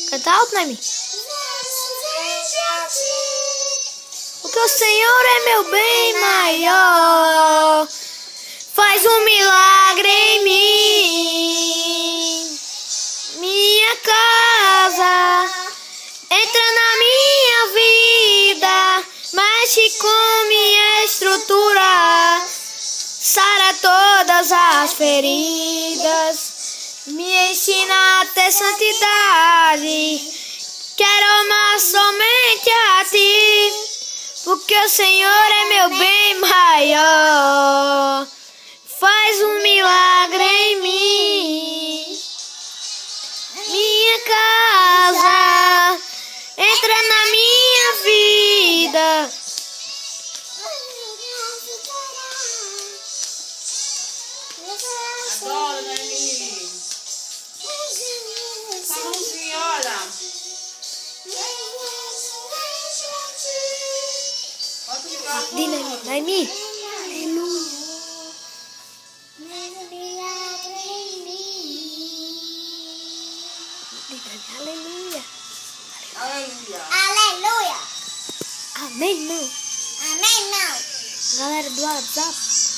Canta alto, Naimi. Porque o Senhor é meu bem maior. Faz um milagre em mim. Minha casa. Entra na minha vida. Mexe com minha estrutura. Sara todas as feridas. Me ensina a ter santidade. Quero amar somente a ti. Porque o Senhor é meu bem maior. Faz um milagre em mim. Minha casa. Entra na minha vida. Adoro, Naimi. Essa mãozinha, olha. Naimi. Aleluia. Aleluia. Aleluia. Amém, irmão. Amém, não. Galera do WhatsApp.